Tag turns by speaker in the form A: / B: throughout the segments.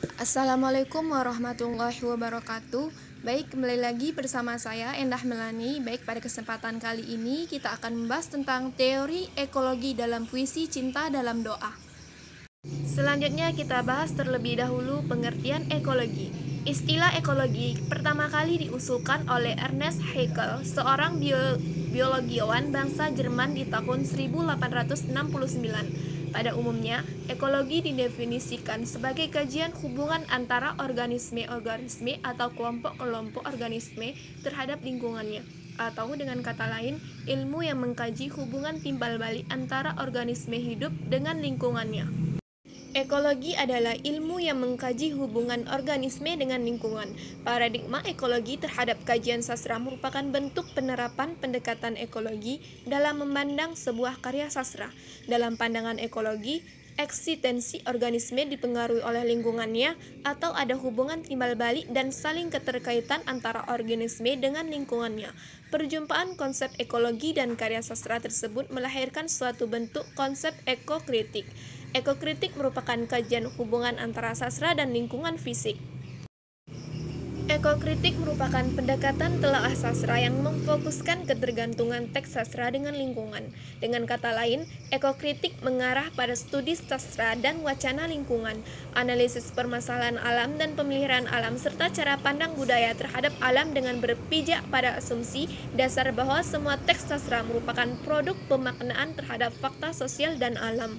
A: Assalamualaikum warahmatullahi wabarakatuh. Baik, kembali lagi bersama saya Endah Melani. Baik, pada kesempatan kali ini kita akan membahas tentang teori ekologi dalam puisi Cinta dalam Doa. Selanjutnya kita bahas terlebih dahulu pengertian ekologi. Istilah ekologi pertama kali diusulkan oleh Ernest Haeckel, seorang biologiawan bangsa Jerman di tahun 1869. Pada umumnya, ekologi didefinisikan sebagai kajian hubungan antara organisme-organisme atau kelompok-kelompok organisme terhadap lingkungannya. Atau dengan kata lain, ilmu yang mengkaji hubungan timbal balik antara organisme hidup dengan lingkungannya. Ekologi adalah ilmu yang mengkaji hubungan organisme dengan lingkungan. Paradigma ekologi terhadap kajian sastra merupakan bentuk penerapan pendekatan ekologi dalam memandang sebuah karya sastra. Dalam pandangan ekologi, eksistensi organisme dipengaruhi oleh lingkungannya atau ada hubungan timbal balik dan saling keterkaitan antara organisme dengan lingkungannya. Perjumpaan konsep ekologi dan karya sastra tersebut melahirkan suatu bentuk konsep ekokritik. Ekokritik merupakan kajian hubungan antara sastra dan lingkungan fisik. Ekokritik merupakan pendekatan telaah sastra yang memfokuskan ketergantungan teks sastra dengan lingkungan. Dengan kata lain, ekokritik mengarah pada studi sastra dan wacana lingkungan, analisis permasalahan alam dan pemeliharaan alam, serta cara pandang budaya terhadap alam dengan berpijak pada asumsi dasar bahwa semua teks sastra merupakan produk pemaknaan terhadap fakta sosial dan alam.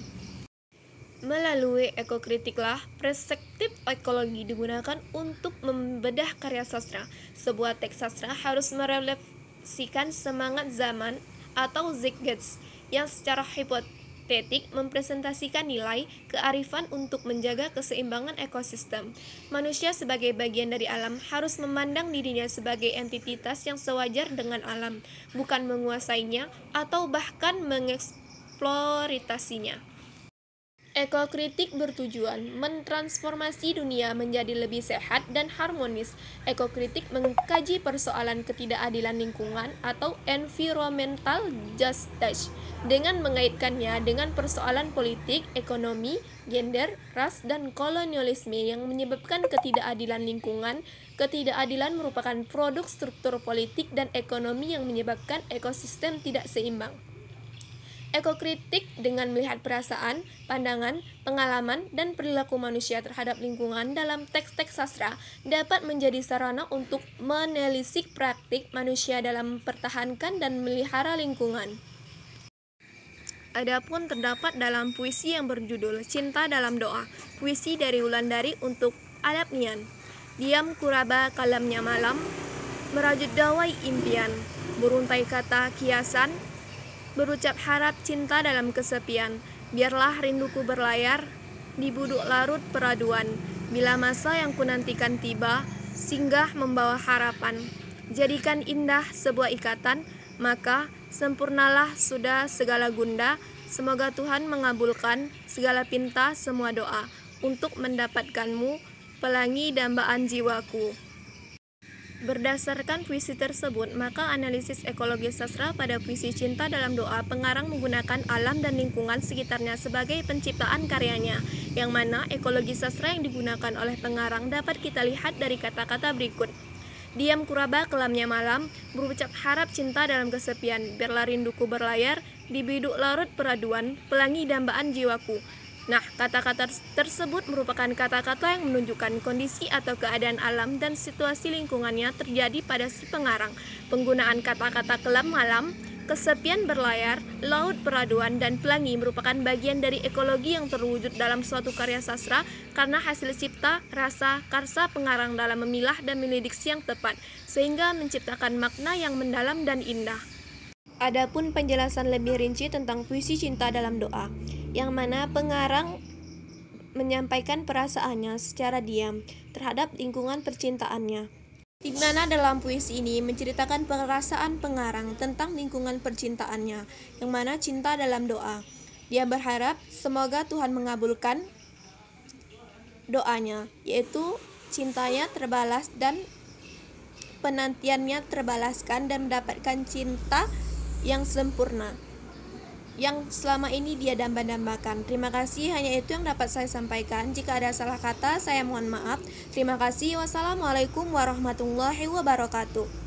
A: Melalui ekokritiklah perspektif ekologi digunakan untuk membedah karya sastra. Sebuah teks sastra harus merefleksikan semangat zaman atau zeitgeist yang secara hipotetik mempresentasikan nilai kearifan untuk menjaga keseimbangan ekosistem. Manusia sebagai bagian dari alam harus memandang dirinya sebagai entitas yang sewajar dengan alam, bukan menguasainya atau bahkan mengeksploitasinya. Ekokritik bertujuan mentransformasi dunia menjadi lebih sehat dan harmonis. Ekokritik mengkaji persoalan ketidakadilan lingkungan atau environmental justice dengan mengaitkannya dengan persoalan politik, ekonomi, gender, ras, dan kolonialisme yang menyebabkan ketidakadilan lingkungan. Ketidakadilan merupakan produk struktur politik dan ekonomi yang menyebabkan ekosistem tidak seimbang. Ekokritik dengan melihat perasaan, pandangan, pengalaman, dan perilaku manusia terhadap lingkungan dalam teks-teks sastra dapat menjadi sarana untuk menelisik praktik manusia dalam mempertahankan dan memelihara lingkungan. Adapun terdapat dalam puisi yang berjudul Cinta dalam Doa, puisi dari Wulandari untuk Adapnian. Diam kuraba kalamnya malam, merajut dawai impian, beruntai kata kiasan, berucap harap cinta dalam kesepian. Biarlah rinduku berlayar di buduk larut peraduan. Bila masa yang kunantikan tiba, singgah membawa harapan. Jadikan indah sebuah ikatan, maka sempurnalah sudah segala gunda. Semoga Tuhan mengabulkan segala pinta semua doa untuk mendapatkanmu, pelangi dambaan jiwaku. Berdasarkan puisi tersebut, maka analisis ekologi sastra pada puisi Cinta dalam Doa, pengarang menggunakan alam dan lingkungan sekitarnya sebagai penciptaan karyanya, yang mana ekologi sastra yang digunakan oleh pengarang dapat kita lihat dari kata-kata berikut. Diam kuraba kelamnya malam, berucap harap cinta dalam kesepian, biarlah rinduku berlayar di biduk larut peraduan, pelangi dambaan jiwaku. Nah, kata-kata tersebut merupakan kata-kata yang menunjukkan kondisi atau keadaan alam dan situasi lingkungannya terjadi pada si pengarang. Penggunaan kata-kata kelam malam, kesepian berlayar, laut peraduan, dan pelangi merupakan bagian dari ekologi yang terwujud dalam suatu karya sastra karena hasil cipta, rasa, karsa pengarang dalam memilah dan memilih diksi yang tepat, sehingga menciptakan makna yang mendalam dan indah. Adapun penjelasan lebih rinci tentang puisi Cinta dalam Doa, yang mana pengarang menyampaikan perasaannya secara diam terhadap lingkungan percintaannya, di mana dalam puisi ini menceritakan perasaan pengarang tentang lingkungan percintaannya, yang mana cinta dalam doa. Dia berharap semoga Tuhan mengabulkan doanya, yaitu cintanya terbalas dan penantiannya terbalaskan dan mendapatkan cinta yang sempurna. yang selama ini dia dambakan. Terima kasih, hanya itu yang dapat saya sampaikan. Jika ada salah kata, saya mohon maaf. Terima kasih. Wassalamualaikum warahmatullahi wabarakatuh.